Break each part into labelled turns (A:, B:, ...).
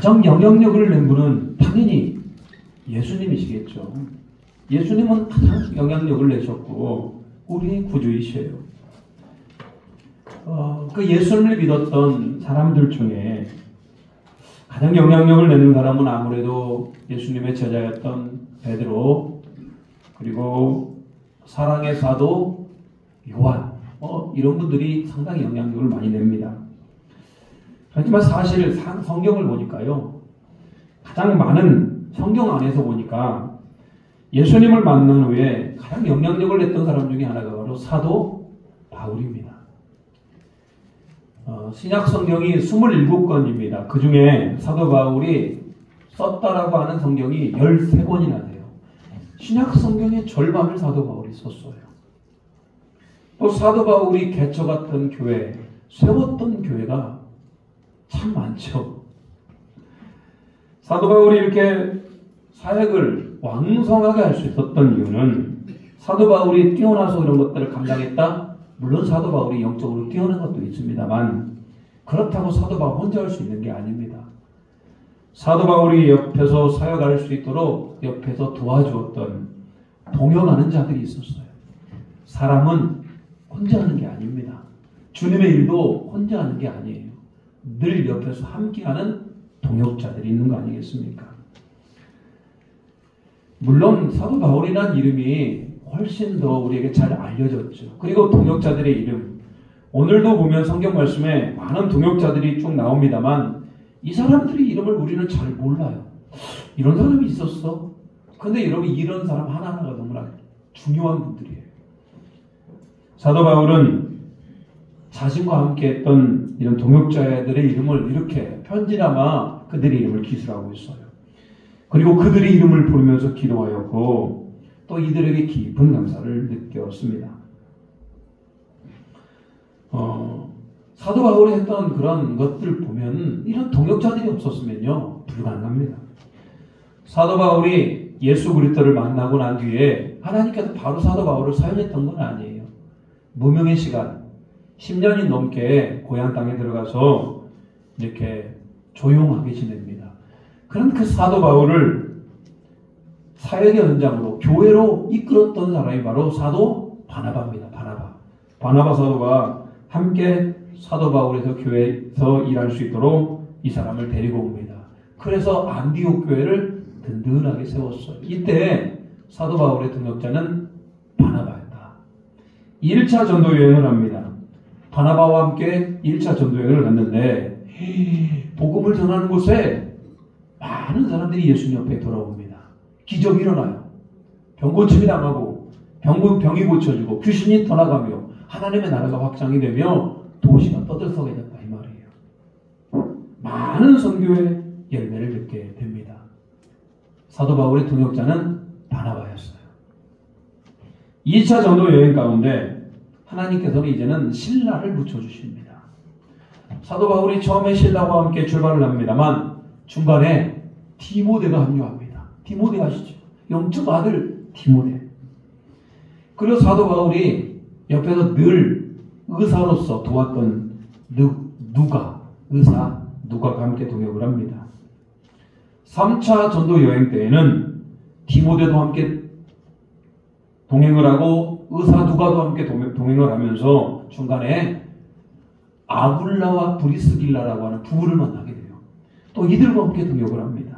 A: 가장 영향력을 낸 분은 당연히 예수님이시겠죠. 예수님은 가장 영향력을 내셨고 우리의 구주이셔요. 그 예수님을 믿었던 사람들 중에 가장 영향력을 내는 사람은 아무래도 예수님의 제자였던 베드로, 그리고 사랑의 사도 요한, 이런 분들이 상당히 영향력을 많이 냅니다. 하지만 사실 성경을 보니까요, 가장 많은 성경 안에서 보니까 예수님을 만난 후에 가장 영향력을 냈던 사람 중에 하나가 바로 사도 바울입니다. 신약 성경이 27권입니다. 그 중에 사도 바울이 썼다라고 하는 성경이 13권이나 돼요. 신약 성경의 절반을 사도 바울이 썼어요. 또 사도 바울이 개척했던 교회, 세웠던 교회가 참 많죠. 사도 바울이 이렇게 사역을 왕성하게 할 수 있었던 이유는 사도 바울이 뛰어나서 이런 것들을 감당했다? 물론 사도 바울이 영적으로 뛰어난 것도 있습니다만 그렇다고 사도 바울 혼자 할 수 있는 게 아닙니다. 사도 바울이 옆에서 사역할 수 있도록 옆에서 도와주었던 동역하는 자들이 있었어요. 사람은 혼자 하는 게 아닙니다. 주님의 일도 혼자 하는 게 아니에요. 늘 옆에서 함께하는 동역자들이 있는 거 아니겠습니까? 물론 사도 바울이라는 이름이 훨씬 더 우리에게 잘 알려졌죠. 그리고 동역자들의 이름, 오늘도 보면 성경 말씀에 많은 동역자들이 쭉 나옵니다만 이 사람들의 이름을 우리는 잘 몰라요. 이런 사람이 있었어? 근데 여러분, 이런 사람 하나하나가 너무나 중요한 분들이에요. 사도 바울은 자신과 함께 했던 이런 동역자들의 이름을 이렇게 편지나마 그들의 이름을 기술하고 있어요. 그리고 그들의 이름을 부르면서 기도하였고 또 이들에게 깊은 감사를 느꼈습니다. 사도 바울이 했던 그런 것들 보면 이런 동역자들이 없었으면요 불가능합니다. 사도 바울이 예수 그리스도를 만나고 난 뒤에 하나님께서 바로 사도 바울을 사용했던 건 아니에요. 무명의 시간 10년이 넘게 고향 땅에 들어가서 이렇게 조용하게 지냅니다. 그런 그 사도 바울을 사역의 현장으로 교회로 이끌었던 사람이 바로 사도 바나바입니다. 바나바 사도가 함께 사도 바울에서 교회에서 일할 수 있도록 이 사람을 데리고 옵니다. 그래서 안디옥 교회를 든든하게 세웠어요. 이때 사도 바울의 동역자는 바나바였다. 1차 전도 여행을 합니다. 바나바와 함께 1차 전도 여행을 갔는데 복음을 전하는 곳에 많은 사람들이 예수님 옆에 돌아옵니다. 기적이 일어나요. 병고침이 당하고 병이 고쳐지고 귀신이 떠나가며 하나님의 나라가 확장이 되며 도시가 떠들썩해졌다 이 말이에요. 많은 선교의 열매를 맺게 됩니다. 사도 바울의 동역자는 바나바였어요. 2차 전도 여행 가운데 하나님께서는 이제는 신라를 붙여주십니다. 사도 바울이 처음에 신라와 함께 출발을 합니다만 중간에 디모데가 합류합니다. 디모데 아시죠? 영적 아들 디모데. 그리고 사도 바울이 옆에서 늘 의사로서 도왔던 누가가 함께 동역을 합니다. 3차 전도 여행 때에는 디모데도 함께 동행을 하고 의사 누가도 함께 동행을 하면서 중간에 아굴라와 브리스길라라고 하는 부부를 만나게 돼요. 또 이들과 함께 동역을 합니다.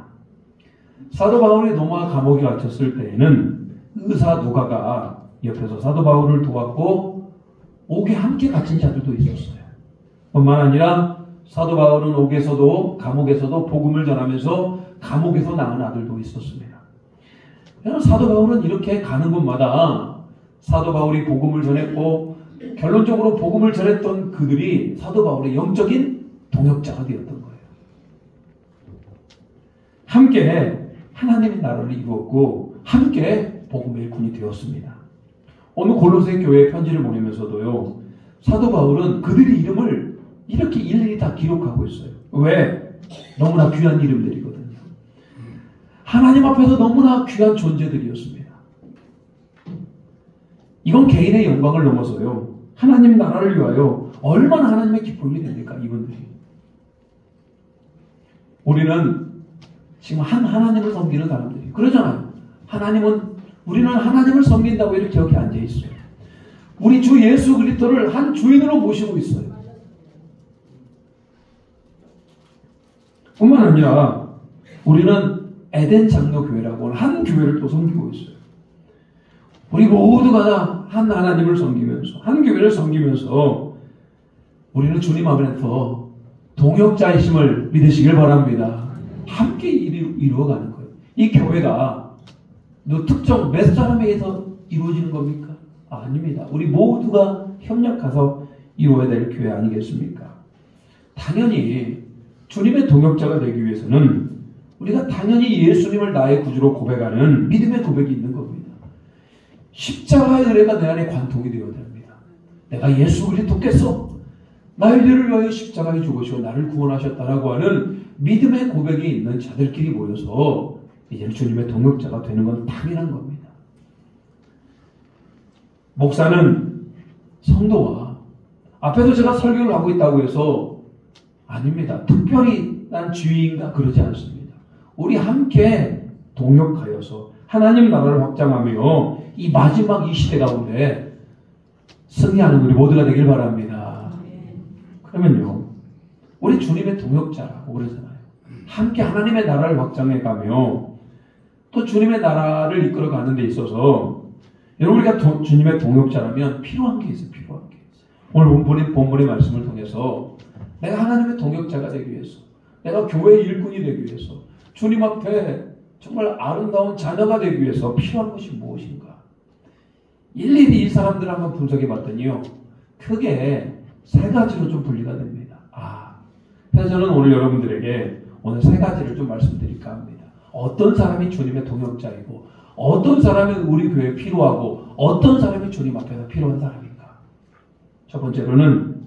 A: 사도 바울이 로마 감옥에 갇혔을 때에는 의사 누가가 옆에서 사도 바울을 도왔고 옥에 함께 갇힌 자들도 있었어요. 뿐만 아니라 사도 바울은 옥에서도 감옥에서도 복음을 전하면서 감옥에서 낳은 아들도 있었습니다. 사도 바울은 이렇게 가는 곳마다 사도 바울이 복음을 전했고 결론적으로 복음을 전했던 그들이 사도 바울의 영적인 동역자가 되었던 거예요. 함께 하나님의 나라를 이루었고 함께 복음의 일꾼이 되었습니다. 오늘 골로새 교회에 편지를 보내면서도요. 사도 바울은 그들의 이름을 이렇게 일일이 다 기록하고 있어요. 왜? 너무나 귀한 이름들이거든요. 하나님 앞에서 너무나 귀한 존재들이었습니다. 이건 개인의 영광을 넘어서요. 하나님 나라를 위하여 얼마나 하나님의 기쁨이 됩니까? 이분들이. 우리는 지금 하나님을 섬기는 사람들이 그러잖아요. 우리는 하나님을 섬긴다고 이렇게 여기 앉아 있어요. 우리 주 예수 그리스도를 한 주인으로 모시고 있어요. 뿐만 아니라 우리는 에덴 장로교회라고 한 교회를 또 섬기고 있어요. 우리 모두가 한 하나님을 섬기면서 한 교회를 섬기면서 우리는 주님 앞에서 동역자이심을 믿으시길 바랍니다. 함께 이루어가는 거예요. 이 교회가 특정 몇 사람에 의해서 이루어지는 겁니까? 아닙니다. 우리 모두가 협력해서 이루어야 될 교회 아니겠습니까? 당연히 주님의 동역자가 되기 위해서는 우리가 당연히 예수님을 나의 구주로 고백하는 믿음의 고백이 있는 겁니다. 십자가의 은혜가 내 안에 관통이 되어야 됩니다. 내가 예수 그리스도께서 나의 죄를 위하여 십자가에 죽으시고 나를 구원하셨다라고 하는 믿음의 고백이 있는 자들끼리 모여서 이제는 주님의 동역자가 되는 건 당연한 겁니다. 목사는 성도와 앞에서 제가 설교를 하고 있다고 해서 아닙니다. 특별히 난 주인가 그러지 않습니다. 우리 함께 동역하여서 하나님 나라를 확장하며 이 마지막 이 시대 가운데 승리하는 우리 모두가 되길 바랍니다. 그러면요, 우리 주님의 동역자라고 그러잖아요. 함께 하나님의 나라를 확장해 가며 또 주님의 나라를 이끌어가는 데 있어서 여러분 우리가 주님의 동역자라면 필요한 게 있어요. 필요한 게. 오늘 본문의 말씀을 통해서 내가 하나님의 동역자가 되기 위해서 내가 교회의 일꾼이 되기 위해서 주님 앞에 정말 아름다운 자녀가 되기 위해서 필요한 것이 무엇인가? 일일이 이 사람들을 한번 분석해 봤더니요. 크게 세 가지로 좀 분리가 됩니다. 그래서 저는 오늘 여러분들에게 오늘 세 가지를 좀 말씀드릴까 합니다. 어떤 사람이 주님의 동역자이고 어떤 사람이 우리 교회에 필요하고 어떤 사람이 주님 앞에서 필요한 사람인가? 첫 번째로는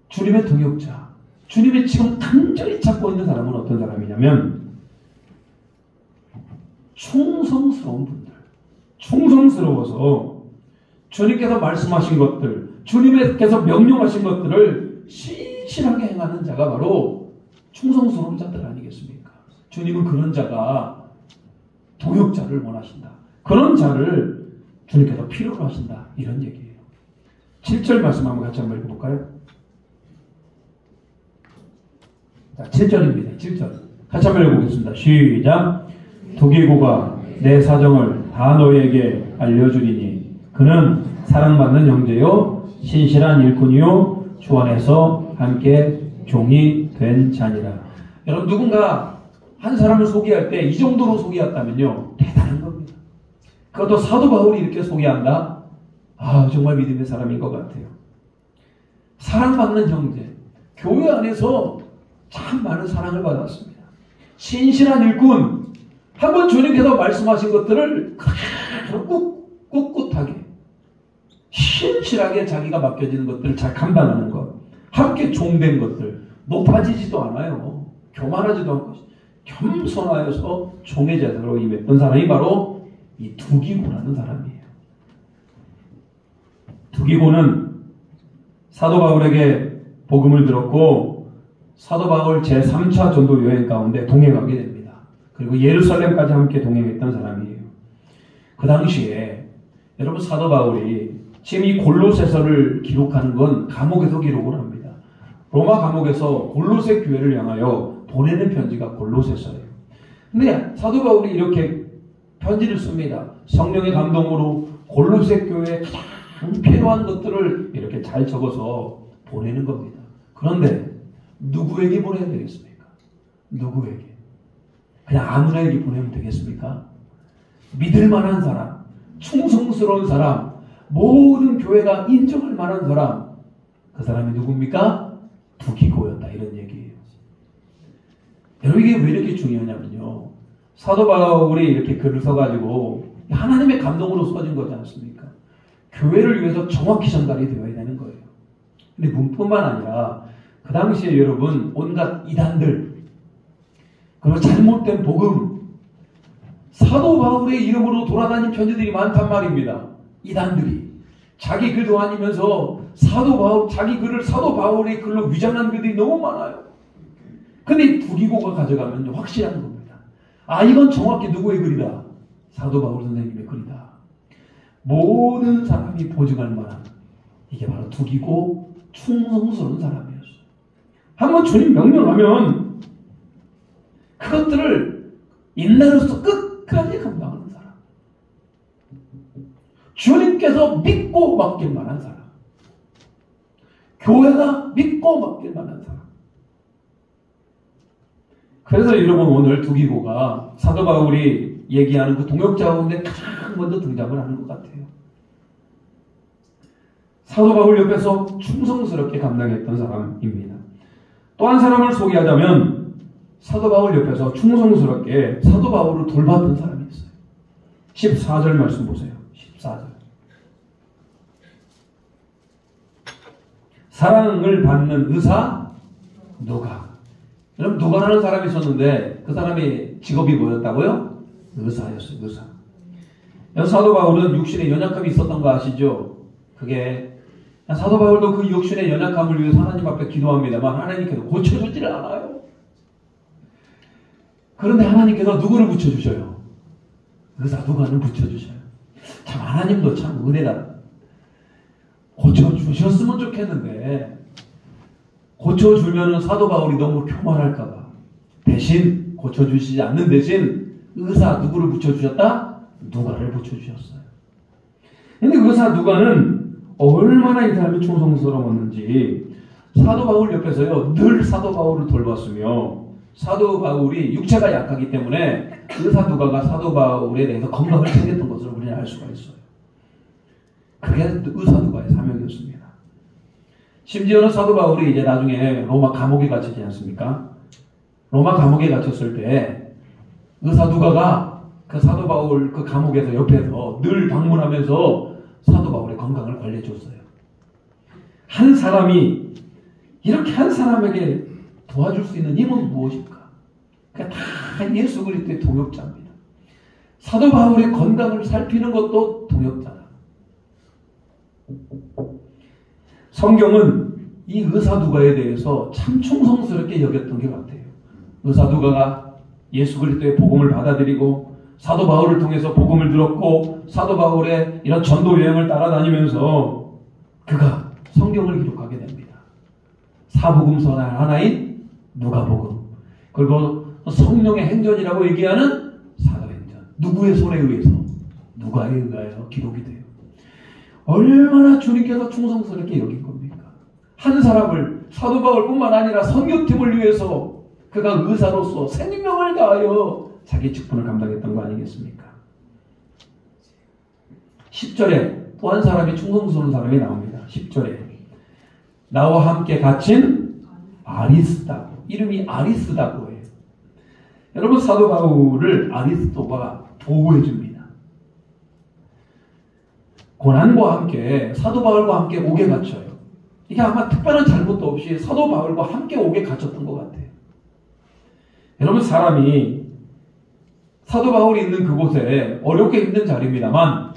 A: 주님의 동역자. 주님이 지금 간절히 찾고 있는 사람은 어떤 사람이냐면 충성스러운 분들. 충성스러워서 주님께서 말씀하신 것들, 주님께서 명령하신 것들을 신실하게 행하는 자가 바로 충성스러운 자들 아니겠습니까? 주님은 그런 자가 동역자를 원하신다. 그런 자를 주님께서 필요로 하신다. 이런 얘기예요. 7절 말씀 한번 같이 한번 읽어볼까요? 자, 7절입니다. 7절. 같이 한번 읽어보겠습니다. 시작. 두기고가 내 사정을 다 너희에게 알려주리니 그는 사랑받는 형제요 신실한 일꾼이요 주 안에서 함께 종이 된 자니라. 여러분 누군가 한 사람을 소개할 때 이 정도로 소개했다면요 대단한 겁니다. 그것도 사도 바울이 이렇게 소개한다? 정말 믿음의 사람인 것 같아요. 사랑받는 형제, 교회 안에서 참 많은 사랑을 받았습니다. 신실한 일꾼, 한번 주님께서 말씀하신 것들을 꿋꿋하게 신실하게 자기가 맡겨지는 것들을 잘 감당하는 것, 함께 종된 것들, 높아지지도 않아요. 교만하지도 않고 겸손하여서 종의 자세로 임했던 사람이 바로 이 두기고라는 사람이에요. 두기고는 사도 바울에게 복음을 들었고 사도 바울 제3차 전도 여행 가운데 동행하게 됩니다. 그리고 예루살렘까지 함께 동행했던 사람이에요. 그 당시에 여러분 사도 바울이 지금 이 골로새서를 기록하는 건 감옥에서 기록을 합니다. 로마 감옥에서 골로새 교회를 향하여 보내는 편지가 골로새서예요. 근데 사도 바울이 이렇게 편지를 씁니다. 성령의 감동으로 골로새 교회에 가장 필요한 것들을 이렇게 잘 적어서 보내는 겁니다. 그런데 누구에게 보내야 되겠습니까? 누구에게? 그냥 아무나에게 보내면 되겠습니까? 믿을 만한 사람, 충성스러운 사람, 모든 교회가 인정할 만한 사람, 그 사람이 누굽니까? 두기고였다. 이런 얘기예요. 여러분 이게 왜 이렇게 중요하냐면요. 사도 바울이 이렇게 글을 써가지고 하나님의 감동으로 써진 거지 않습니까? 교회를 위해서 정확히 전달이 되어야 되는 거예요. 근데 문뿐만 아니라 그 당시에 여러분 온갖 이단들 그리고 잘못된 복음 사도 바울의 이름으로 돌아다닌 편지들이 많단 말입니다. 이단들이 자기 글도 아니면서 자기 글을 사도 바울의 글로 위장한 글들이 너무 많아요. 근데 두기고가 가져가면 확실한 겁니다. 아, 이건 정확히 누구의 글이다? 사도 바울 선생님의 글이다. 모든 사람이 보증할 만한, 이게 바로 두기고 충성스러운 사람이었어요. 한번 주님 명령하면 그것들을 인내로서 끝까지 감당하는 사람. 주님께서 믿고 맡길 만한 사람. 교회가 믿고 맡길 만한 사람. 그래서 여러분, 오늘 두기고가 사도 바울이 얘기하는 그 동역자 가운데 가장 먼저 등장을 하는 것 같아요. 사도 바울 옆에서 충성스럽게 감당했던 사람입니다. 또 한 사람을 소개하자면 사도 바울 옆에서 충성스럽게 사도 바울을 돌봤던 사람이 있어요. 14절 말씀 보세요. 14절. 사랑을 받는 의사 누가. 여러분, 누가라는 사람이 있었는데 그 사람이 직업이 뭐였다고요? 의사였어요. 의사. 사도 바울은 육신에 연약함이 있었던 거 아시죠? 그게 사도 바울도 그 육신의 연약함을 위해서 하나님 앞에 기도합니다만 하나님께서 고쳐주지를 않아요. 그런데 하나님께서 누구를 붙여주셔요? 의사 누가는 붙여주셔요. 참 하나님도 참 은혜다. 고쳐주셨으면 좋겠는데 고쳐주면 사도 바울이 너무 교만할까봐 대신 고쳐주시지 않는 대신 의사 누구를 붙여주셨다? 누가를 붙여주셨어요. 근데 의사 누가는 얼마나 이 사람이 충성스러웠는지 사도 바울 옆에서요 늘 사도 바울을 돌봤으며 사도 바울이 육체가 약하기 때문에 의사 누가가 사도 바울에 대해서 건강을 챙겼던 것을 우리는 알 수가 있어요. 그게 의사 누가의 사명이었습니다. 심지어는 사도 바울이 이제 나중에 로마 감옥에 갇히지 않습니까? 로마 감옥에 갇혔을 때 의사 누가가 그 사도 바울 그 감옥에서 옆에서 늘 방문하면서 사도 바울의 건강을 관리해 줬어요. 한 사람이 이렇게 한 사람에게 도와줄 수 있는 힘은 무엇일까? 그게 다 예수 그리스도의 동역자입니다. 사도 바울의 건강을 살피는 것도 동역자다. 성경은 이 의사 누가에 대해서 참 충성스럽게 여겼던 것 같아요. 의사 누가가 예수 그리스도의 복음을 받아들이고 사도 바울을 통해서 복음을 들었고 사도 바울의 이런 전도 여행을 따라다니면서 그가 성경을 기록하게 됩니다. 사복음서 하나인 누가복음, 그리고 성령의 행전이라고 얘기하는 사도행전, 누구의 손에 의해서 누가에 의하여 기록이 돼요. 얼마나 주님께서 충성스럽게 여긴 겁니까? 한 사람을 사도 바울뿐만 아니라 선교팀을 위해서 그가 의사로서 생명을 다하여 자기 직분을 감당했던 거 아니겠습니까? 10절에 또 한 사람이 충성스러운 사람이 나옵니다. 10절에 나와 함께 갇힌 아리스다고, 이름이 아리스다고예요. 여러분, 사도 바울을 아리스도가 보호해 줍니다. 고난과 함께 사도 바울과 함께 옥에 갇혀요. 이게 아마 특별한 잘못도 없이 사도 바울과 함께 옥에 갇혔던 것 같아요. 여러분, 사람이 사도 바울이 있는 그곳에 어렵게 힘든 자리입니다만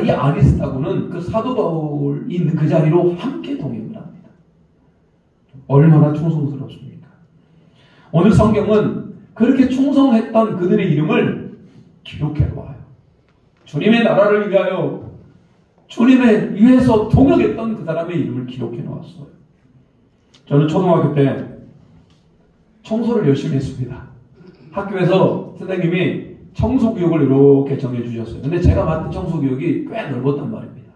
A: 이 아리스다고는 그 사도 바울이 있는 그 자리로 함께 동행을 합니다. 얼마나 충성스럽습니까? 오늘 성경은 그렇게 충성했던 그들의 이름을 기록해 놓아요. 주님의 나라를 위하여 주님을 위해서 동역했던 그 사람의 이름을 기록해 놓았어요. 저는 초등학교 때 청소를 열심히 했습니다. 학교에서 선생님이 청소교육을 이렇게 정해주셨어요. 근데 제가 맡은 청소교육이 꽤 넓었단 말입니다.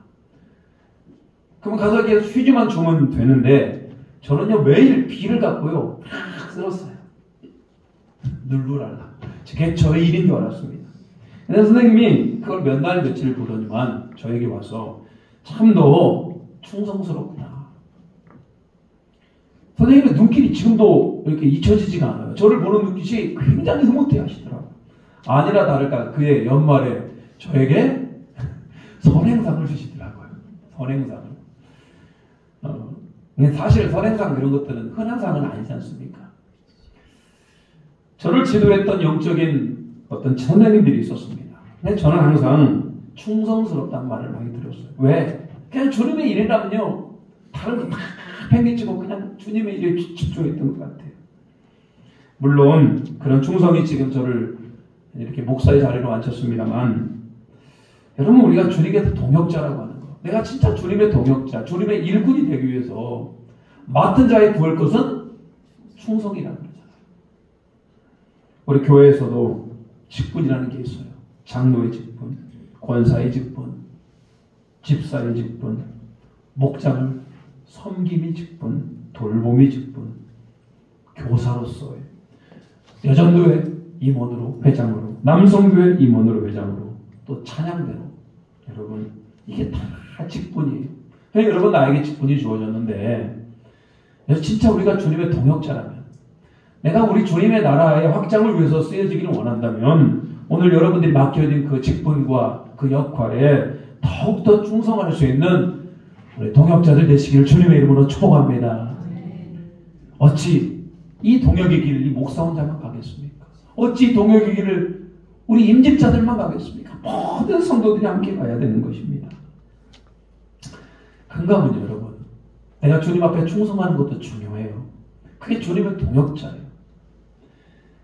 A: 그럼 가서 이렇게 휴지만 주면 되는데 저는요 매일 비를 갖고요 막 쓸었어요. 눌루랄라. 그게 저의 일인 줄 알았습니다. 근데 선생님이 그걸 몇 날 며칠 보더니만 저에게 와서 참 너 충성스럽구나. 선생님의 눈길이 지금도 이렇게 잊혀지지가 않아요. 저를 보는 눈빛이 굉장히 흐뭇해 하시더라고요. 아니나 다를까 그의 연말에 저에게 선행상을 주시더라고요. 선행상을. 사실 선행상 이런 것들은 흔한 상은 아니지 않습니까? 저를 지도했던 영적인 어떤 선생님들이 있었습니다. 근데 저는 항상 충성스럽다는 말을 많이 들었어요. 왜? 그냥 주님의 일이라면요 다른 거 다 팽개치고 그냥 주님의 일에 집중했던 것 같아요. 물론 그런 충성이 지금 저를 이렇게 목사의 자리로 앉혔습니다만, 여러분, 우리가 주님의 동역자라고 하는 거, 내가 진짜 주님의 동역자, 주님의 일꾼이 되기 위해서 맡은 자의 구할 것은 충성이라는 거잖아요. 우리 교회에서도 직분이라는 게 있어요. 장로의 직분, 권사의 직분, 집사의 직분, 목장을 섬김의 직분, 돌봄의 직분, 교사로서의, 여전도회 임원으로 회장으로, 남성교회 임원으로 회장으로, 또 찬양대로. 여러분, 이게 다 직분이에요. 여러분, 나에게 직분이 주어졌는데, 진짜 우리가 주님의 동역자라면, 내가 우리 주님의 나라의 확장을 위해서 쓰여지기를 원한다면, 오늘 여러분들이 맡겨진 그 직분과 그 역할에 더욱더 충성할 수 있는 우리 동역자들 되시기를 주님의 이름으로 축복합니다. 어찌 이 동역의 길을 이 목사 혼자만 가겠습니까? 어찌 이 동역의 길을 우리 임직자들만 가겠습니까? 모든 성도들이 함께 가야 되는 것입니다. 그런가면요, 여러분, 내가 주님 앞에 충성하는 것도 중요해요. 그게 주님의 동역자예요.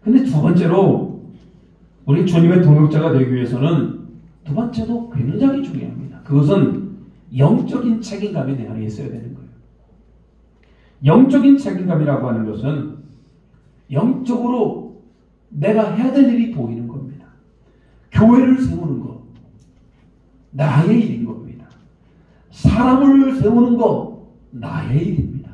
A: 근데 두 번째로 우리 주님의 동역자가 되기 위해서는 두 번째도 굉장히 중요합니다. 그것은 영적인 책임감이 내 안에 있어야 되는 거예요. 영적인 책임감이라고 하는 것은 영적으로 내가 해야 될 일이 보이는 겁니다. 교회를 세우는 것, 나의 일인 겁니다. 사람을 세우는 것, 나의 일입니다.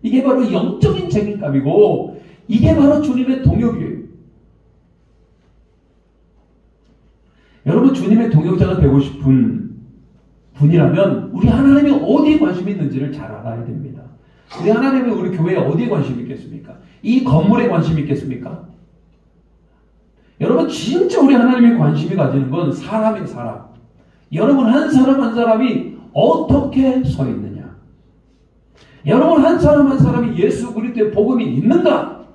A: 이게 바로 영적인 책임감이고, 이게 바로 주님의 동역이에요. 여러분, 주님의 동역자가 되고 싶은 분이라면 우리 하나님이 어디에 관심이 있는지를 잘 알아야 됩니다. 우리 하나님이 우리 교회에 어디에 관심이 있겠습니까? 이 건물에 관심이 있겠습니까? 여러분, 진짜 우리 하나님이 관심이 가지는 건 사람이에요, 사람. 여러분, 한 사람 한 사람이 어떻게 서 있느냐? 여러분, 한 사람 한 사람이 예수 그리스도의 복음이 있는가?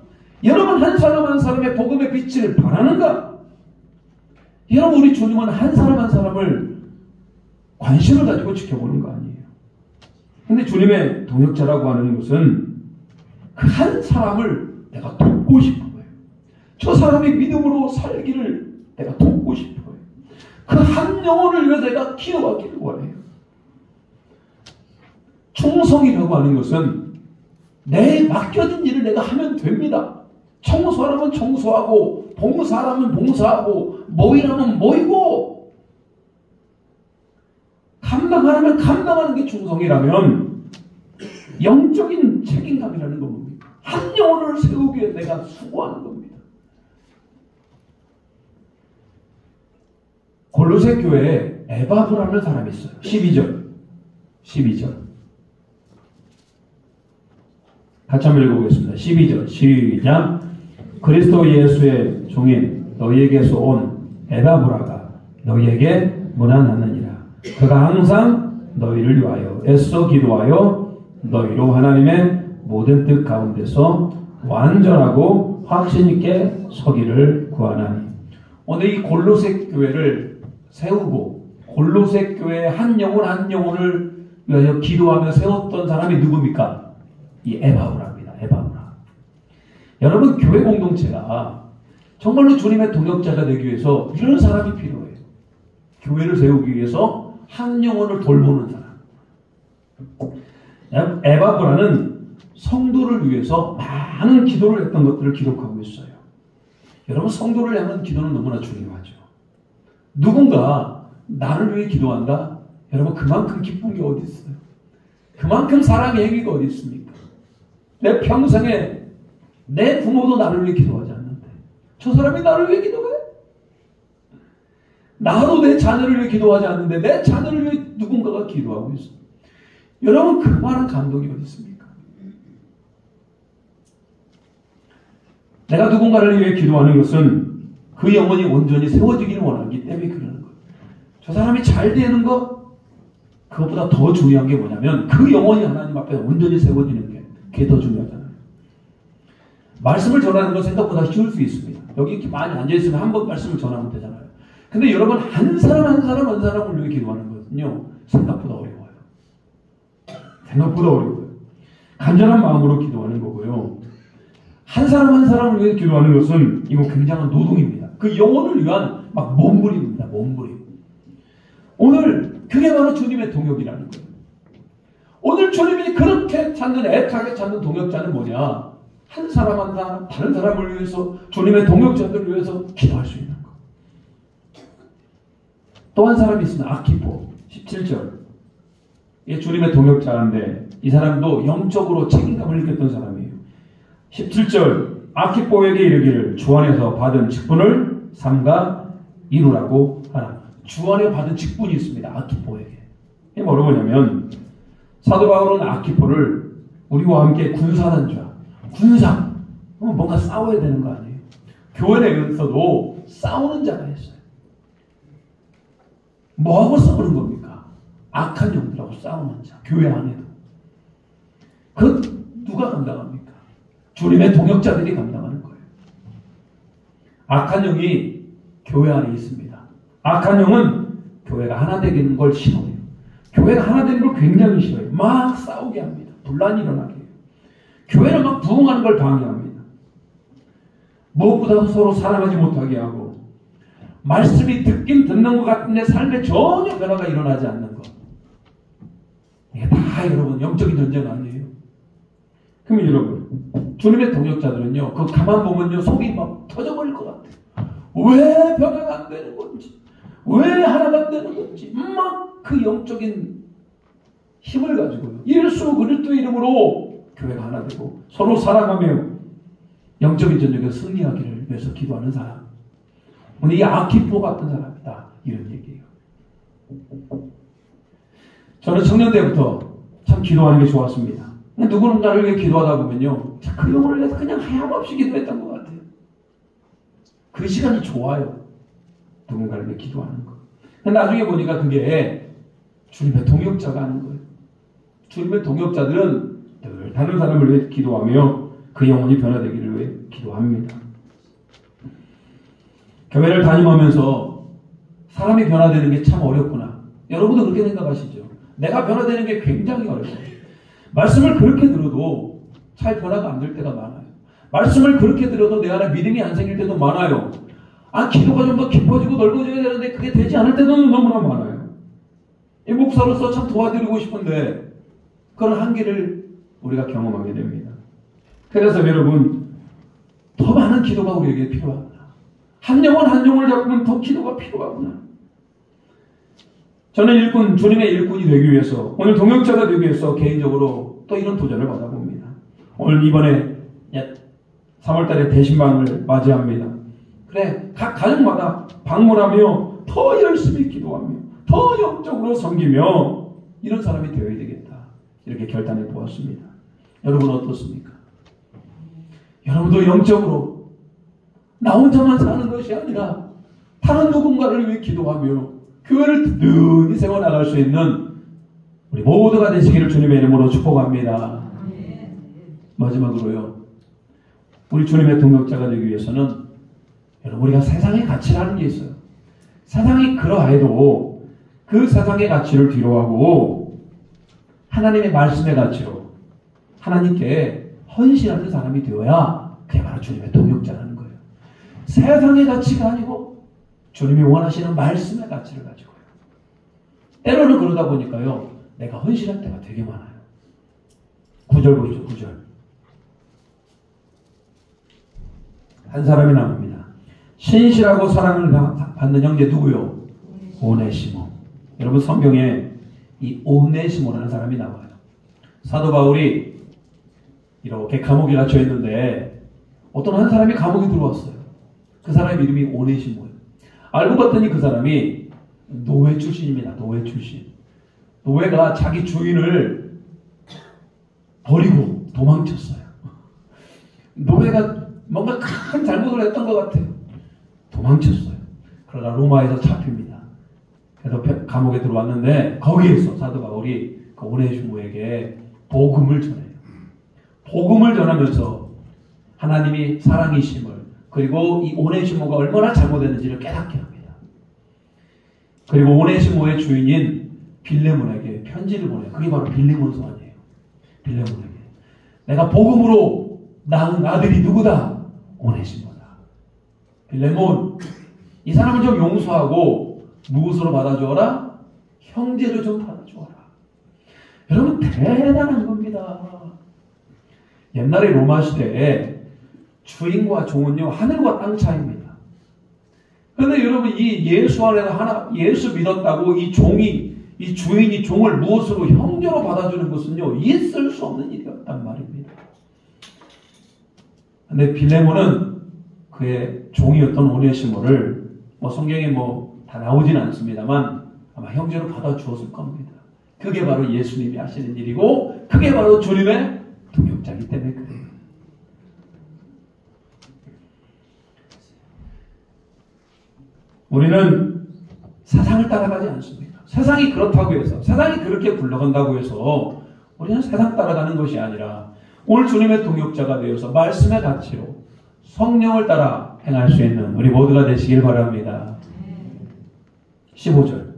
A: 여러분, 한 사람 한 사람의 복음의 빛을 발하는가? 여러분, 우리 주님은 한 사람 한 사람을 관심을 가지고 지켜보는 거 아니에요. 근데 주님의 동역자라고 하는 것은 그 한 사람을 내가 돕고 싶은 거예요. 저 사람이 믿음으로 살기를 내가 돕고 싶어요. 그 한 영혼을 위해 내가 키워가기를 원해요. 충성이라고 하는 것은 내 맡겨진 일을 내가 하면 됩니다. 청소하라면 청소하고, 봉사하라면 봉사하고, 모이라면 모이고, 감당하라면 감당하는 게 충성이라면 영적인 책임감이라는 건 뭡니까? 한 영혼을 세우기 위해 내가 수고하는 겁니다. 골로새 교회에 에바브라는 사람이 있어요. 12절. 같이 한번 읽어보겠습니다. 12절 시작. 그리스도 예수의 종인 너희에게서 온 에바브라가 너희에게 문안하느니라. 그가 항상 너희를 위하여 애써 기도하여 너희로 하나님의 모든 뜻 가운데서 완전하고 확신 있게 서기를 구하나니. 오늘 이 골로새 교회를 세우고 골로새 교회 한 영혼 한 영혼을 위하여 기도하며 세웠던 사람이 누굽니까? 이 에바브라입니다. 에바브라. 여러분, 교회 공동체가 정말로 주님의 동역자가 되기 위해서 이런 사람이 필요해요. 교회를 세우기 위해서 한 영혼을 돌보는 사람. 에바브라는 성도를 위해서 많은 기도를 했던 것들을 기록하고 있어요. 여러분, 성도를 향한 기도는 너무나 중요하죠. 누군가 나를 위해 기도한다? 여러분, 그만큼 기쁜 게 어디 있어요? 그만큼 사랑의 행위가 어디 있습니까? 내 평생에 내 부모도 나를 위해 기도하지 않는데 저 사람이 나를 위해 기도해? 나도 내 자녀를 위해 기도하지 않는데 내 자녀를 위해 누군가가 기도하고 있어. 여러분, 그만한 감동이 어디 있습니까? 내가 누군가를 위해 기도하는 것은 그 영혼이 온전히 세워지기를 원하기 때문에 그러는 거예요. 저 사람이 잘 되는 것, 그것보다 더 중요한 게 뭐냐면 그 영혼이 하나님 앞에 온전히 세워지는 게 그게 더 중요하잖아요. 말씀을 전하는 건 생각보다 쉬울 수 있습니다. 여기 이렇게 많이 앉아있으면 한 번 말씀을 전하면 되잖아요. 근데 여러분, 한 사람 한 사람을 위해 기도하는 거거든요. 생각보다 어려워요. 생각보다 어려워요. 간절한 마음으로 기도하는 거고요. 한 사람 한 사람을 위해 기도하는 것은 이거 굉장한 노동입니다. 그 영혼을 위한 막 몸부림입니다. 몸부림. 오늘 그게 바로 주님의 동역이라는 거예요. 오늘 주님이 그렇게 찾는, 애타게 찾는 동역자는 뭐냐? 한 사람 한 사람, 다른 사람을 위해서, 주님의 동역자들을 위해서 기도할 수 있는 것. 또 한 사람이 있습니다. 아키포 17절. 이게 주님의 동역자인데 이 사람도 영적으로 책임감을 느꼈던 사람이에요. 17절 아키포에게 이르기를 주 안에서 받은 직분을 삼가 이루라고 하라. 주 안에 받은 직분이 있습니다. 아키포에게. 이게 뭐라고 하냐면 사도 바울은 아키포를 우리와 함께 군사단주야. 군사. 뭔가 싸워야 되는 거 아니에요. 교회 내에서도 싸우는 자가 있어요. 뭐하고 싸우는 겁니까? 악한 영들하고 싸우는 자. 교회 안에도. 그 누가 감당합니까? 주님의 동역자들이 감당하는 거예요. 악한 영이 교회 안에 있습니다. 악한 영은 교회가 하나 되는 걸 싫어해요. 교회가 하나 되는 걸 굉장히 싫어해요. 막 싸우게 합니다. 분란이 일어나게 해요. 교회를 막 부흥하는 걸 방해합니다. 무엇보다도 서로 사랑하지 못하게 하고 말씀이 듣긴 듣는 것 같은데 삶에 전혀 변화가 일어나지 않는 것. 이게 다 여러분 영적인 전쟁 아니에요. 그러면 여러분 주님의 동역자들은요 그 가만 보면요 속이 막 터져버릴 것 같아요. 왜 변화가 안 되는 건지, 왜 하나가 안 되는 건지 막 그 영적인 힘을 가지고요 예수 그리스도의 이름으로 교회가 하나 되고 서로 사랑하며 영적인 전쟁에 승리하기를 위해서 기도하는 사람. 오늘 이 아키포 같은 사람이다 이런 얘기예요. 저는 청년 때부터 참 기도하는 게 좋았습니다. 누군가를 위해 기도하다 보면요 그 영혼을 위해서 그냥 하염없이 기도했던 것 같아요. 그 시간이 좋아요. 누군가를 위해 기도하는 거. 근데 나중에 보니까 그게 주님의 동역자가 하는 거예요. 주님의 동역자들은 늘 다른 사람을 위해 기도하며 그 영혼이 변화되기를 위해 기도합니다. 교회를 다니면서 사람이 변화되는 게 참 어렵구나. 여러분도 그렇게 생각하시죠? 내가 변화되는 게 굉장히 어려워요. 말씀을 그렇게 들어도 잘 변화가 안 될 때가 많아요. 말씀을 그렇게 들어도 내 안에 믿음이 안 생길 때도 많아요. 기도가 좀 더 깊어지고 넓어져야 되는데 그게 되지 않을 때도 너무나 많아요. 이 목사로서 참 도와드리고 싶은데 그런 한계를 우리가 경험하게 됩니다. 그래서 여러분 더 많은 기도가 우리에게 필요하구나. 한 영혼 한 영혼을 잡으면 더 기도가 필요하구나. 저는 주님의 일꾼이 되기 위해서 오늘 동역자가 되기 위해서 개인적으로 또 이런 도전을 받아봅니다. 오늘 이번에 3월달에 대신방을 맞이합니다. 그래 각 가정마다 방문하며 더 열심히 기도하며 더 영적으로 섬기며 이런 사람이 되어야 되겠다. 이렇게 결단해 보았습니다. 여러분 어떻습니까? 여러분도 영적으로 나 혼자만 사는 것이 아니라 다른 누군가를 위해 기도하며 교회를 든든히 세워나갈 수 있는 우리 모두가 되시기를 주님의 이름으로 축복합니다. 마지막으로요. 우리 주님의 동역자가 되기 위해서는 여러분 우리가 세상의 가치라는 게 있어요. 세상이 그러해도 그 세상의 가치를 뒤로하고 하나님의 말씀의 가치로 하나님께 헌신하는 사람이 되어야 그게 바로 주님의 동역자라는 거예요. 세상의 가치가 아니고 주님이 원하시는 말씀의 가치를 가지고요. 때로는 그러다 보니까요. 내가 헌신할 때가 되게 많아요. 9절 보시죠. 9절. 한 사람이 나옵니다. 신실하고 사랑을 받는 형제 누구요? 오네시모. 여러분 성경에 이 오네시모라는 사람이 나와요. 사도 바울이 이렇게 감옥에 갇혀 있는데 어떤 한 사람이 감옥에 들어왔어요. 그 사람 이름이 오네시모예요. 알고 봤더니 그 사람이 노예 출신입니다. 노예 출신. 노예가 자기 주인을 버리고 도망쳤어요. 노예가 뭔가 큰 잘못을 했던 것 같아요. 도망쳤어요. 그러다 로마에서 잡힙니다. 그래서 감옥에 들어왔는데 거기에서 사도 바울이 그 오네시모에게 복음을 전해요. 복음을 전하면서 하나님이 사랑이심을 그리고 이 오네시모가 얼마나 잘못했는지를 깨닫게 합니다. 그리고 오네시모의 주인인 빌레몬에게 편지를 보내요. 그게 바로 빌레몬서 아니에요. 빌레몬에게 내가 복음으로 낳은 아들이 누구다? 오네시모다. 빌레몬, 이 사람을 좀 용서하고 무엇으로 받아주어라? 형제로 좀 받아주어라. 여러분, 대단한 겁니다. 옛날에 로마 시대에 주인과 종은요, 하늘과 땅 차이입니다. 그런데 여러분, 이 예수 안에서 예수 믿었다고 이 주인이 종을 무엇으로 형제로 받아주는 것은요, 있을 수 없는 일이었단 말입니다. 근데 빌레몬은 그의 종이었던 오네시모를 성경에 다 나오진 않습니다만 아마 형제로 받아주었을 겁니다. 그게 바로 예수님이 하시는 일이고, 그게 바로 주님의 동역자이기 때문에 그래요. 우리는 세상을 따라가지 않습니다. 세상이 그렇다고 해서, 세상이 그렇게 굴러간다고 해서 우리는 세상 따라가는 것이 아니라 오늘 주님의 동역자가 되어서 말씀의 가치로 성령을 따라 행할 수 있는 우리 모두가 되시길 바랍니다. 15절입니다.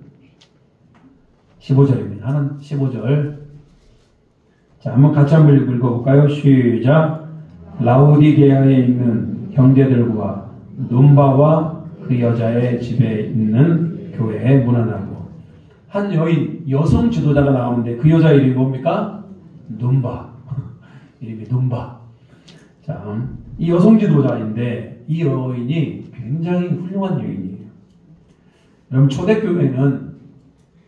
A: 하는 15절. 자, 한번 같이 한번 읽어볼까요? 시작. 라우디게아에 있는 형제들과 눈바와 그 여자의 집에 있는 교회에 문안하고. 한 여성 지도자가 나오는데 그 여자 이름이 뭡니까? 눈바. 이름이 눈바. 자, 이 여성 지도자인데 이 여인이 굉장히 훌륭한 여인이에요. 여러분, 초대교회는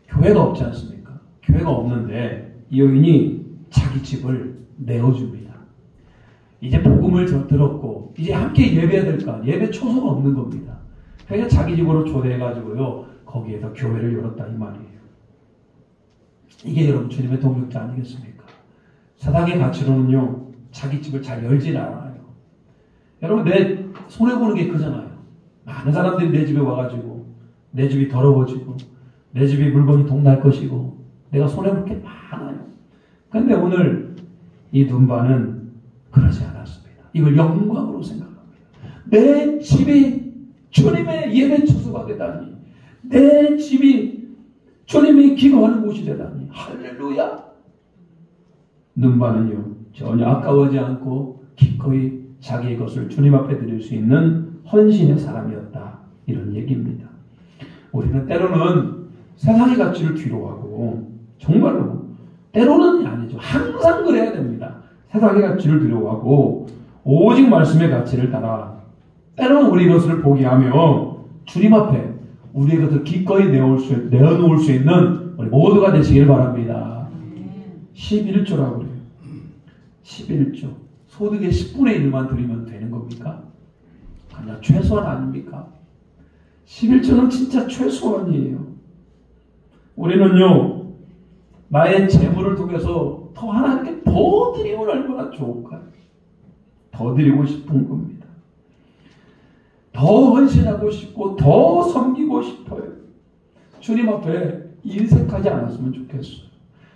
A: 교회가 없지 않습니까? 교회가 없는데 이 여인이 자기 집을 내어줍니다. 이제 복음을 들었고 이제 함께 예배해야 될 거 아니에요. 예배 초소가 없는 겁니다. 그러니까 자기 집으로 초대해가지고요, 거기에서 교회를 열었다 이 말이에요. 이게 여러분 주님의 동역자 아니겠습니까? 사당의 가치로는요, 자기 집을 잘 열질 않아요. 여러분, 내 손해보는 게 크잖아요. 많은 사람들이 내 집에 와가지고 내 집이 더러워지고 내 집이 물건이 동날 것이고 내가 손해볼 게 많아요. 그런데 오늘 이 눈바는 그러지 않았습니다. 이걸 영광으로 생각합니다. 내 집이 주님의 예배 처소가 되다니, 내 집이 주님이 기도하는 곳이 되다니, 할렐루야. 눈바는요, 전혀 아까워하지 않고 기꺼이 자기의 것을 주님 앞에 드릴 수 있는 헌신의 사람이었다, 이런 얘기입니다. 우리는 때로는 세상의 가치를 뒤로 하고, 정말로 때로는 아니죠, 항상 그래야 됩니다. 세상의 가치를 뒤로 하고 오직 말씀의 가치를 따라 때로는 우리 것을 포기하며 주님 앞에 우리의 것을 기꺼이 내어놓을 수 있는 우리 모두가 되시길 바랍니다. 11조라고 그래요. 11조. 소득의 10분의 1만 드리면 되는 겁니까? 그냥 최소한 아닙니까? 11조는 진짜 최소한이에요. 우리는요, 나의 재물을 통해서 더 하나님께 더 드리면 얼마나 좋을까요? 더 드리고 싶은 겁니다. 더 헌신하고 싶고 더 섬기고 싶어요. 주님 앞에 인색하지 않았으면 좋겠어요.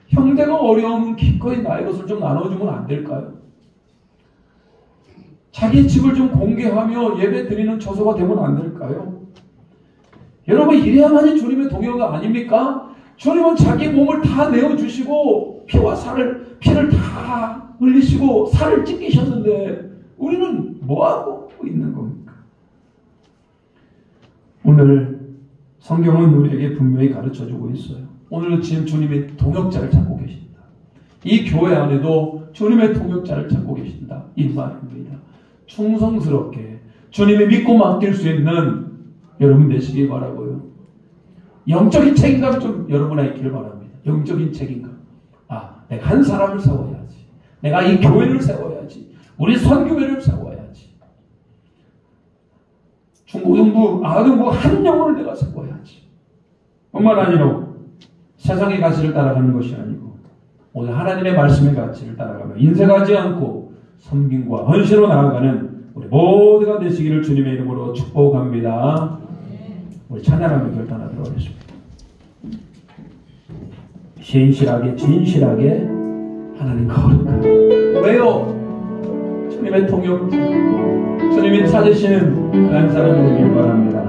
A: 형제가 어려우면 기꺼이 나의 것을 좀 나눠주면 안 될까요? 자기 집을 좀 공개하며 예배 드리는 처소가 되면 안 될까요? 여러분, 이래야만이 주님의 동역가 아닙니까? 주님은 자기 몸을 다 내어주시고 피를 다 흘리시고 살을 찢기셨는데 우리는 뭐하고 있는 겁니까? 오늘 성경은 우리에게 분명히 가르쳐주고 있어요. 오늘 지금 주님의 동역자를 찾고 계신다. 이 교회 안에도 주님의 동역자를 찾고 계신다, 이 말입니다. 충성스럽게 주님이 믿고 맡길 수 있는 여러분 되시기 바라고요. 영적인 책임감 좀 여러분에 있기를 바랍니다. 영적인 책임감. 내가 한 사람을 세워야지. 내가 이 교회를 세워야지. 우리 선교회를 세워야지. 중고등부, 아등부 한 영혼을 내가 세워야지. 뿐만 아니라 세상의 가치를 따라가는 것이 아니고 오늘 하나님의 말씀의 가치를 따라가며 인색하지 않고 섬김과 헌신으로 나아가는 우리 모두가 되시기를 주님의 이름으로 축복합니다. 우리 찬양하며 결단하도록 하겠습니다. 신실하게 진실하게 하나님 거룩하게. 왜요? 주님의 동역자, 주님이 찾으시는 그 한 사람이 되길 바랍니다.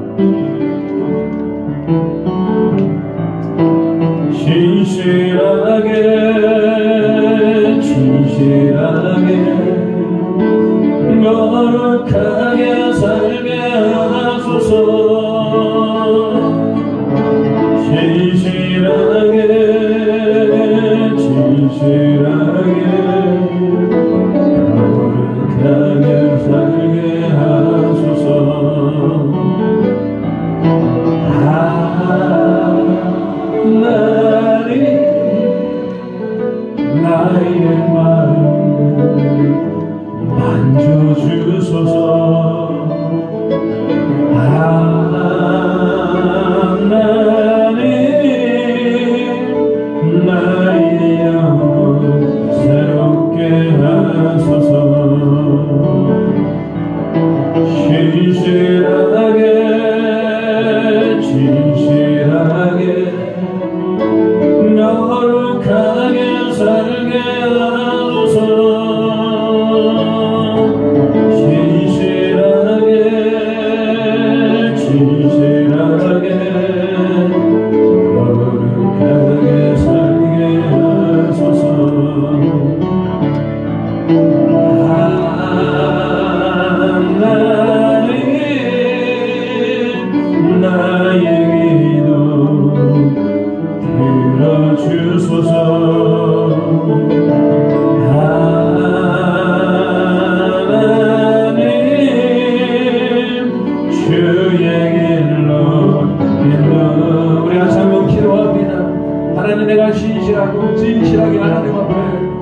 A: 진실하게 진실하게 거룩하게 살게 하소서. 진실하게 거룩하게 살게 하소서. 하나님 나의 마음을 만져주소서. 하나님 나의 영혼 새롭게 하소서. 진실하게 거룩하게 살게 하소서. 진실하게 거룩하게 살게 하소서. 하나님 나의 기도 들어주소서. 하나님 주의 길로 인도. 우리 같이 한번 기도합니다. 하나님 내가 진실하게 하나님 앞에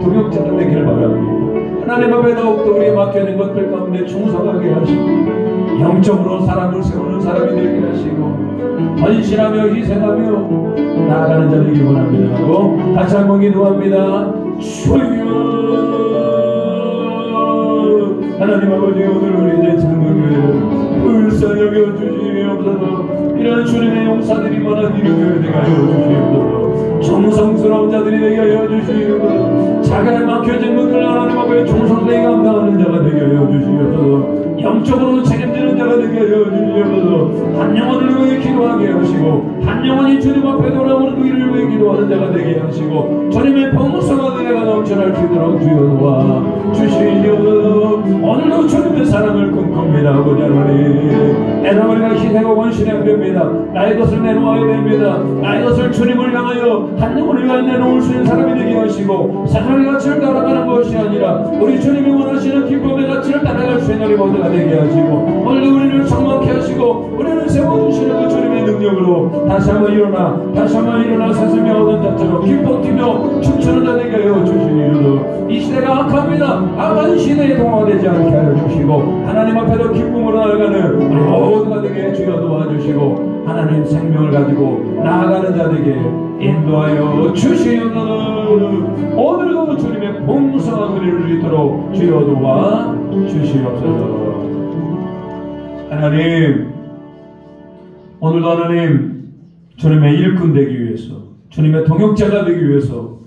A: 동역자가 되기를 바랍니다. 하나님 앞에 더욱더 우리의 맡겨진 것들 가운데 충성하게 하시고 영적으로 사람을 세우는 사람이 되게 하시고 헌신하며 희생하며 나아가는 자 되길 원합니다 하고 다시 한번 기도합니다. 주여 하나님 아버지, 오늘 우리 대창교회를 불쌍히 여겨주시옵소서. 이런 주님의 용사들이 많은 이 교회 되게 하여 주시옵소서. 정성스러운 자들이 되게 하여 주시옵소서. 자가에 막혀진 것들 하나님 앞에 충성되게 감당하는 자가 되게 하여 주시옵소서. 영적으로 책임지는 자가 되게 하여 주시옵소서. 한 영혼을 위해 기도하게 하시고 한 영혼이 주님 앞에 돌아오는 그 일을 위해 기도하는 자가 되게 하시고 주님의 봉사가 내가 넘쳐날 수 있도록 주여 도와 주시옵소서. 오늘도 주님의 사랑을 끔끔 하고자 하노니 내 우리가 희생하고 헌신해야 됩니다. 나의 것을 내놓아야 됩니다. 나의 것을 주님을 향하여 한 영혼을 위해 내놓을 수 있는 사람이 되게 하시고 세상의 가치를 따라가는 것이 아니라 우리 주님이 원하시는 기쁨의 가치를 따라갈 수 있는 우리 모두가 되게 하시고 오늘도 우리를 정확히 하시고 우리를 세워주시는 그 주님의 능력으로 다시 한번 일어나 세상에 얻은 자처럼 기뻐 뛰며 춤추는 자 되게 하여 주시옵소서. 이 시대가 악합니다. 악한 시대에 동화되지 않게 하여 주시고 하나님 앞에도 기쁨으로 나아가는 우리 모두가 되게 주여 도와주시고 하나님 생명을 가지고 나아가는 자 되게 인도하여 주시옵소서. 오늘도 주님의 봉사가 그리를 있도록 주여 도와 주시옵소서. 하나님, 오늘도 하나님 주님의 일꾼 되기 위해서, 주님의 동역자가 되기 위해서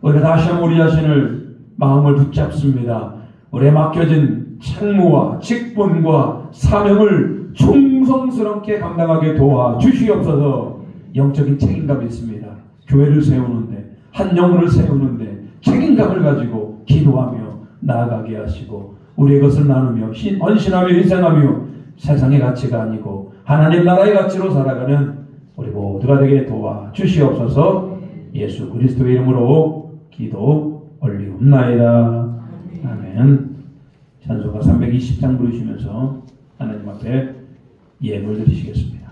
A: 우리가 다시 한번 우리 자신을 마음을 붙잡습니다. 우리의 맡겨진 책무와 직분과 사명을 충성스럽게 감당하게 도와 주시옵소서. 영적인 책임감이 있습니다. 교회를 세우는데, 한 영혼을 세우는데 책임감을 가지고 기도하며 나아가게 하시고 우리의 것을 나누며 헌신하며 희생하며 세상의 가치가 아니고 하나님 나라의 가치로 살아가는 우리 모두가 되게 도와 주시옵소서. 예수 그리스도의 이름으로 기도 올리옵나이다. 아멘. 찬송가 320장 부르시면서 하나님 앞에 예물 드리시겠습니다.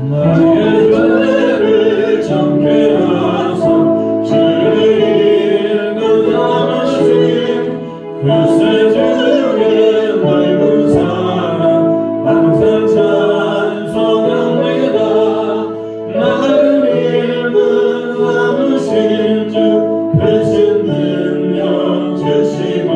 A: 나의 죄를 정케 하사 주의 이름을 담으신 그 세주의 넓은 사랑 항상 찬송합니다. 나를 이름을 담으신 주 크신 능력 주시고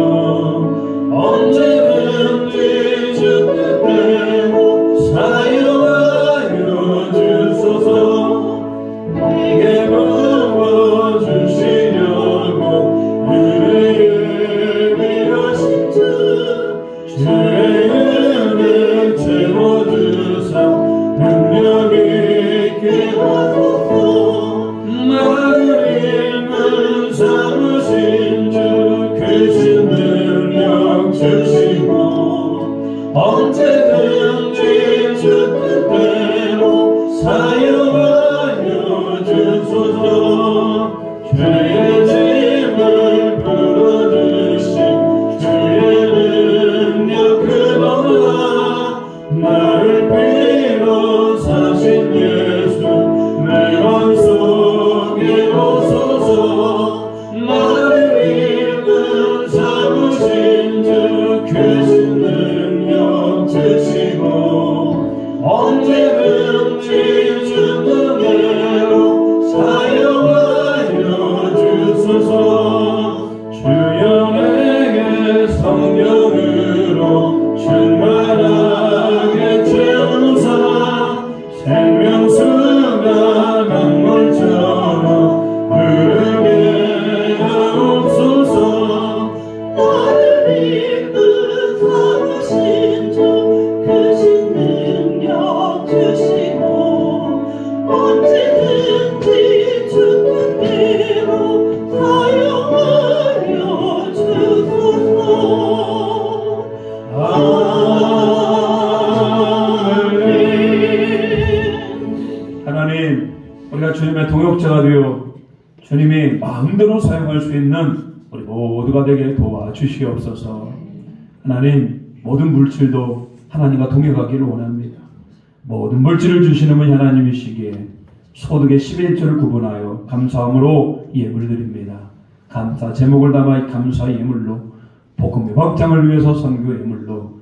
B: 죄의 짐을 풀어주신 주의 능력 그보다 나를 비롯하신 예수 내 맘속에 오소서. 나를 이끈 잡으신 주 크신 능력 주시고 언제든지 주는 대로 사용하여 주소서. 주여 내게 성령으로 충만하게 채우사 생명수가 강물처럼 흐르게 하옵소서. 나를 이끈 잡으신 주 크신 능력 주시고 언제든지 주는 대로 사용하여 주소서. 아멘.
A: 하나님, 우리가 주님의 동역자가 되어 주님이 마음대로 사용할 수 있는 우리 모두가 되게 도와주시옵소서. 하나님, 모든 물질도 하나님과 동역하기를 원합니다. 모든 물질을 주시는 분이 하나님이시기에 소득의 11조를 구분하여 감사함으로 예물을 드립니다. 감사 제목을 담아 이 감사 예물로 복음의 확장을 위해서 선교 예물로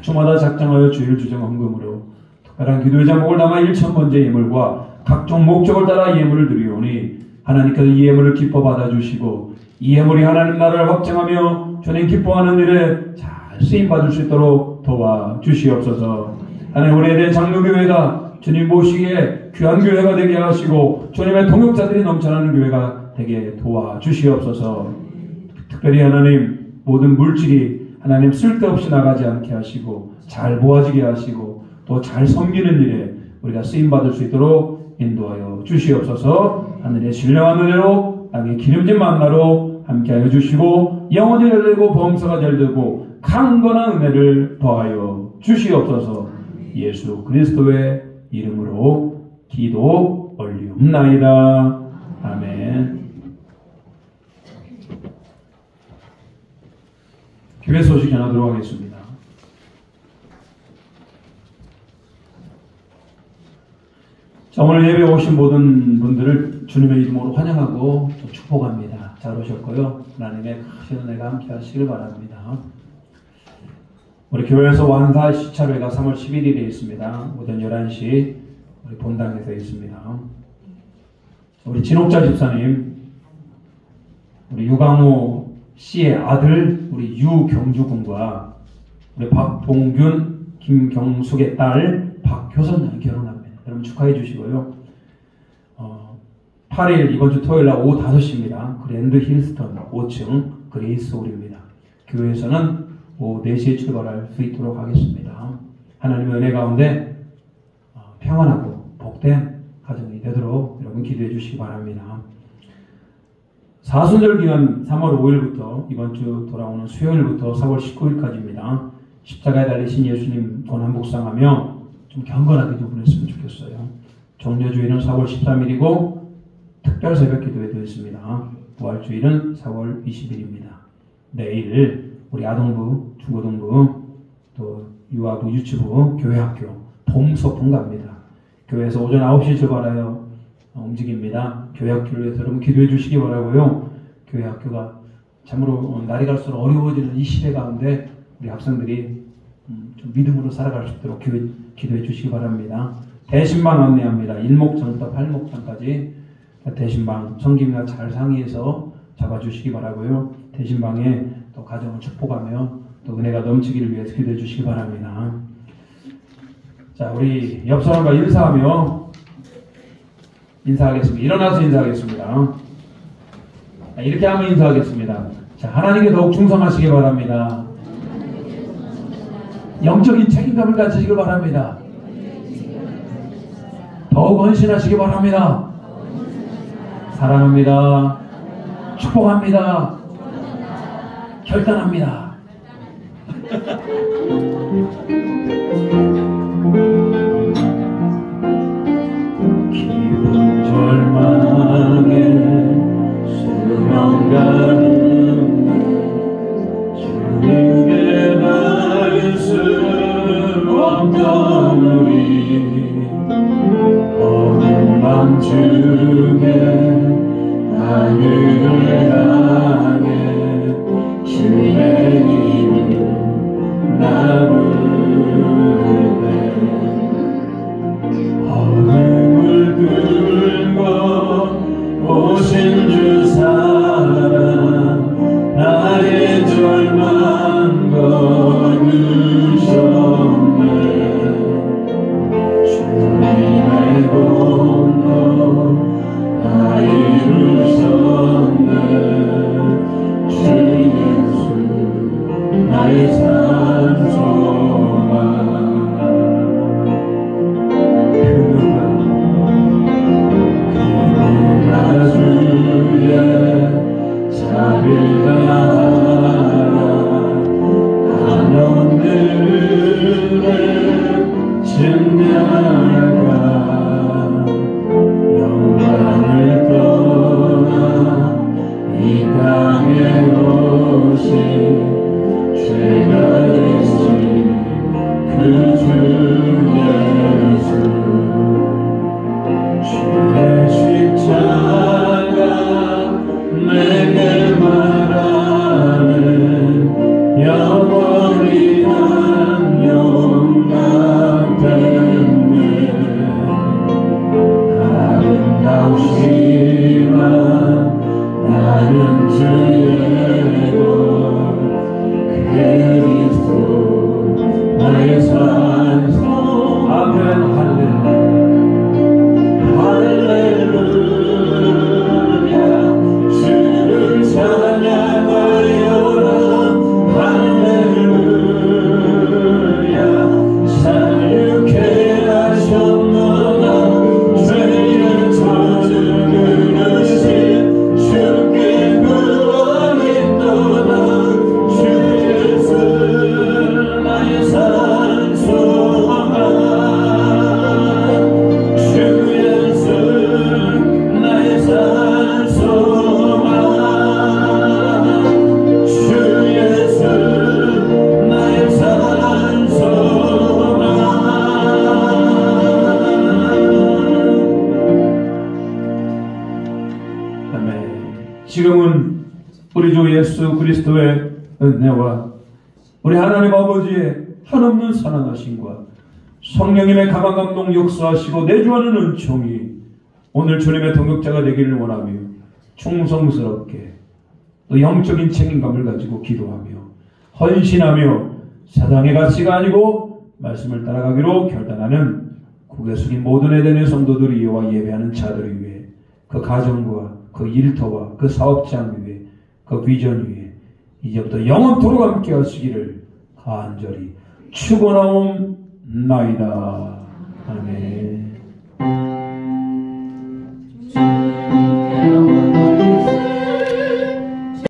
A: 주마다 작정하여 주일 주정 헌금으로 특별한 기도의 제목을 담아 1,000번째 예물과 각종 목적을 따라 예물을 드리오니 하나님께서 이 예물을 기뻐 받아주시고 이 예물이 하나님 나라를 확장하며 주님 기뻐하는 일에 잘 쓰임받을 수 있도록 도와주시옵소서. 하나님, 우리에 대한 장로교회가 주님 모시기에 귀한 교회가 되게 하시고 주님의 동역자들이 넘쳐나는 교회가 되게 도와주시옵소서. 특별히 하나님, 모든 물질이 하나님 쓸데없이 나가지 않게 하시고 잘 모아지게 하시고 또 잘 섬기는 일에 우리가 쓰임받을 수 있도록 인도하여 주시옵소서. 하늘의 신령한 은혜로 땅의 기름진 만나로 함께하여 주시고 영혼이 열리고 범사가 잘 되고 강건한 은혜를 더하여 주시옵소서. 예수 그리스도의 이름으로 기도 올리옵나이다. 아멘. 교회 소식 전하도록 하겠습니다. 자, 오늘 예배 오신 모든 분들을 주님의 이름으로 환영하고 축복합니다. 잘 오셨고요. 하나님의 크신 은혜가 함께 하시길 바랍니다. 우리 교회에서 완사 시찰회가 3월 11일에 있습니다. 오전 11시 우리 본당에서 있습니다. 우리 진옥자 집사님, 우리 유강호 씨의 아들 우리 유경주 군과 우리 박봉균, 김경숙의 딸 박효선 양이 결혼합니다. 여러분 축하해 주시고요. 8일 이번 주 토요일 날 오후 5시입니다. 그랜드 힐스턴 5층 그레이스 홀입니다. 교회에서는 오후 4시에 출발할 수 있도록 하겠습니다. 하나님의 은혜 가운데 평안하고 복된 가정이 되도록 여러분 기도해 주시기 바랍니다. 사순절 기간 3월 5일부터 이번 주 돌아오는 수요일부터 4월 19일까지입니다. 십자가에 달리신 예수님 고난 복상하며 좀 경건하게 좀 보냈으면 좋겠어요. 종려주일은 4월 13일이고 특별 새벽 기도회도 있습니다. 부활주일은 4월 20일입니다. 내일 우리 아동부, 중고등부, 또 유아부, 유치부, 교회학교 봄소풍 갑니다. 교회에서 오전 9시 출발하여 움직입니다. 교회학교를 위해서 여러분 기도해 주시기 바라고요. 교회학교가 참으로 날이 갈수록 어려워지는 이 시대 가운데 우리 학생들이 좀 믿음으로 살아갈 수 있도록 기도해 주시기 바랍니다. 대신방 안내합니다. 일목장부터 팔목장까지 대신방 성김이와 잘 상의해서 잡아주시기 바라고요. 대신방에 또 가정을 축복하며 또 은혜가 넘치기를 위해서 기도해 주시기 바랍니다. 자, 우리 옆 사람과 인사하겠습니다. 일어나서 인사하겠습니다. 이렇게 하면 인사하겠습니다. 자, 하나님께 더욱 충성하시기 바랍니다. 영적인 책임감을 가지시기 바랍니다. 더욱 헌신하시기 바랍니다. 사랑합니다. 축복합니다. 결단합니다. 깊은 절망에 향해 주의 이름 나 부르네. 얼음을 들고 오신 주 사랑 나의 절망 거두셨네. 주님의 공로 다 이루셨네. 주 예수 나의 산소망. 그 누가 주의 자비를 다하라. 한없는 증명할까. 영광을 떠나 이 땅에 오신 죄가 되신 그 주 예수. 주의 십자가 내게 말하는 영원히 난 용납됐네. 아름다우시만 나는 주의 것 그리스도 나의 산소. 아멘. 할렐루야. 주를 찬양하여라. 할렐루야. 자유케 하셨노라. 죄의 저주 그르신 주께 구원이 있도다. 주 예수 나의 산소망. 주 예수 나의 산소망. 주 예수 나의 산소망. 아멘. 지금은 우리 주 예수 그리스도의 은혜와 우리 하나님 아버지의 한없는 사랑하심과 성령님의 강한 감동 역사하시고 내주하는 은총이 오늘 주님의 동역자가 되기를 원하며 충성스럽게 또 영적인 책임감을 가지고 기도하며 헌신하며 사당의 가치가 아니고 말씀을 따라가기로 결단하는 국에 숙인 모든 에덴의 성도들이 여호와 예배하는 자들을 위해 그 가정과 그 일터와 그 사업장 위에 그 비전 위에 이제부터 영원토록 함께 하시기를 간절히 축원하옵나이다. 아멘.